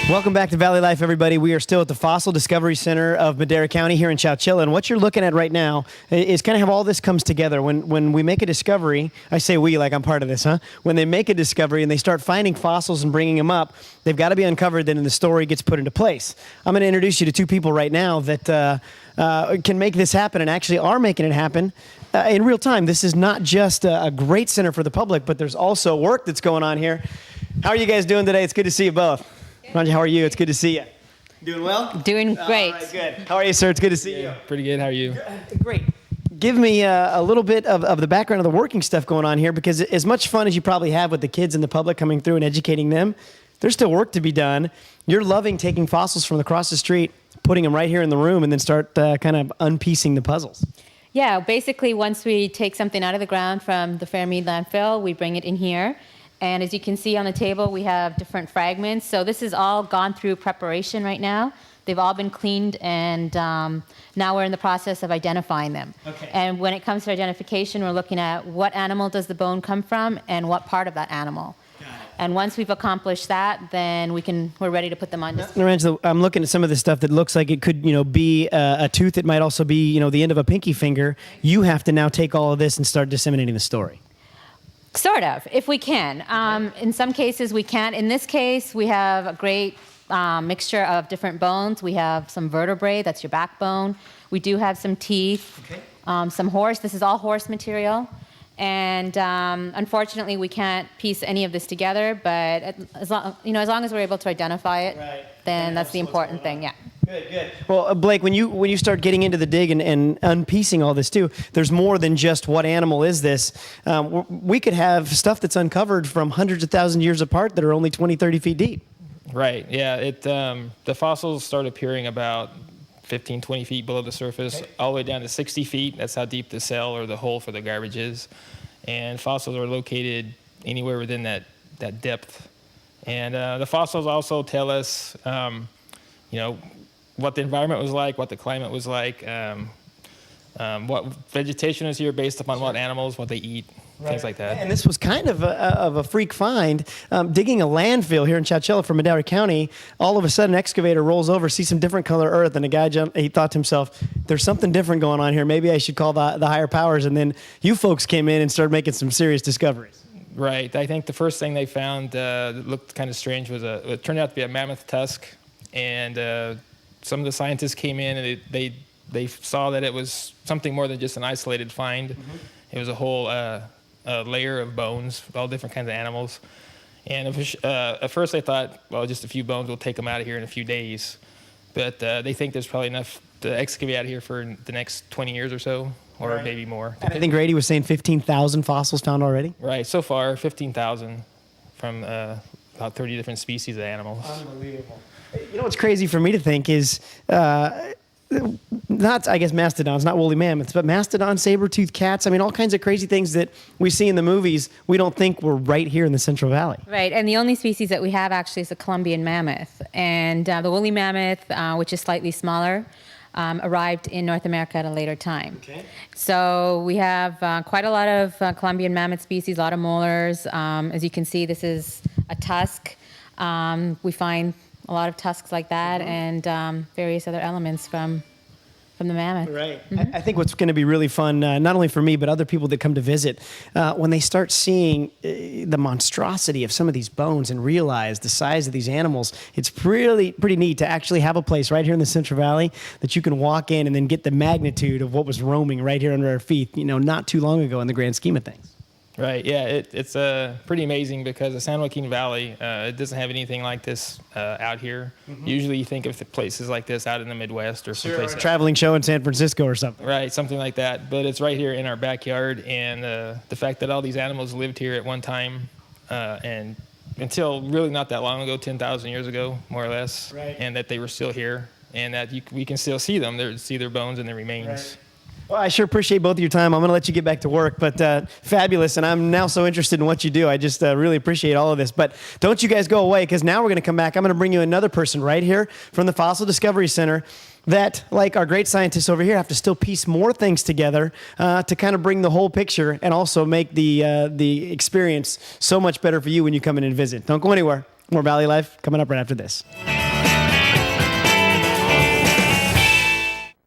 Welcome back to Valley Life, everybody. We are still at the Fossil Discovery Center of Madera County here in Chowchilla, and what you're looking at right now is kind of how all this comes together. When we make a discovery, I say we like I'm part of this, huh? When they make a discovery and they start finding fossils and bringing them up, they've got to be uncovered, then the story gets put into place. I'm going to introduce you to two people right now that can make this happen and actually are making it happen in real time. This is not just a great center for the public, but there's also work that's going on here. How are you guys doing today? It's good to see you both. Ronja, how are you? It's good to see you. Doing well? Doing great. All right, good. How are you, sir? It's good to see you. Pretty good. How are you? Great. Give me a little bit of the background of the working stuff going on here, because as much fun as you probably have with the kids and the public coming through and educating them, there's still work to be done. You're loving taking fossils from across the street, putting them right here in the room, and then start kind of unpiecing the puzzles. Yeah, basically once we take something out of the ground from the Fairmead landfill, we bring it in here. And as you can see on the table, we have different fragments. So this is all gone through preparation right now. They've all been cleaned, and now we're in the process of identifying them. Okay. And when it comes to identification, we're looking at what animal does the bone come from and what part of that animal. Got it. And once we've accomplished that, then we're ready to put them on display. Lorenzo, I'm looking at some of this stuff that looks like it could, be a tooth. It might also be, the end of a pinky finger. You have to now take all of this and start disseminating the story. Sort of, if we can. In some cases, we can't. In this case, we have a great mixture of different bones. We have some vertebrae, that's your backbone. We do have some teeth, some horse. This is all horse material. And unfortunately, we can't piece any of this together, but as long as we're able to identify it, then that's the important thing, yeah. Good, good. Well, Blake, when you start getting into the dig and unpiecing all this too, there's more than just what animal is this. We could have stuff that's uncovered from hundreds of thousands of years apart that are only 20, 30 feet deep. Right, yeah. The fossils start appearing about 15, 20 feet below the surface, all the way down to 60 feet. That's how deep the cell or the hole for the garbage is. And fossils are located anywhere within that depth. And the fossils also tell us, what the environment was like, what the climate was like, what vegetation is here based upon what animals, what they eat, things like that. And this was kind of a freak find. Digging a landfill here in Chowchilla for Madera County, all of a sudden an excavator rolls over, sees some different color earth, and he thought to himself, there's something different going on here. Maybe I should call the higher powers. And then you folks came in and started making some serious discoveries. Right. I think the first thing they found that looked kind of strange was it turned out to be a mammoth tusk. And some of the scientists came in and they saw that it was something more than just an isolated find. Mm-hmm. It was a whole layer of bones, all different kinds of animals. And at first they thought, well, just a few bones, we'll take them out of here in a few days. But they think there's probably enough to excavate out of here for the next 20 years or so, or maybe more. And I think Grady was saying 15,000 fossils found already? Right, so far 15,000 from about 30 different species of animals. Unbelievable. You know what's crazy for me to think is, not, I guess, mastodons, not woolly mammoths, but mastodon, saber-toothed cats. I mean, all kinds of crazy things that we see in the movies we don't think were right here in the Central Valley. Right, and the only species that we have actually is the Columbian mammoth. And the woolly mammoth, which is slightly smaller, arrived in North America at a later time. Okay. So we have quite a lot of Columbian mammoth species, a lot of molars. As you can see, this is a tusk. We find a lot of tusks like that, and various other elements from the mammoth. Right. Mm-hmm. I think what's going to be really fun, not only for me, but other people that come to visit, when they start seeing the monstrosity of some of these bones and realize the size of these animals, it's pretty neat to actually have a place right here in the Central Valley that you can walk in and then get the magnitude of what was roaming right here under our feet, not too long ago in the grand scheme of things. Right, yeah, it's pretty amazing because the San Joaquin Valley, it doesn't have anything like this out here. Mm-hmm. Usually you think of places like this out in the Midwest or someplace a traveling show in San Francisco or something. Right, something like that, but it's right here in our backyard, and the fact that all these animals lived here at one time and until really not that long ago, 10,000 years ago, more or less, and that they were still here, and that we can still see them, see their bones and their remains. Right. Well, I sure appreciate both of your time. I'm going to let you get back to work, but fabulous, and I'm now so interested in what you do. I just really appreciate all of this. But don't you guys go away, because now we're going to come back. I'm going to bring you another person right here from the Fossil Discovery Center that, like our great scientists over here, have to still piece more things together to kind of bring the whole picture and also make the experience so much better for you when you come in and visit. Don't go anywhere. More Valley Life coming up right after this.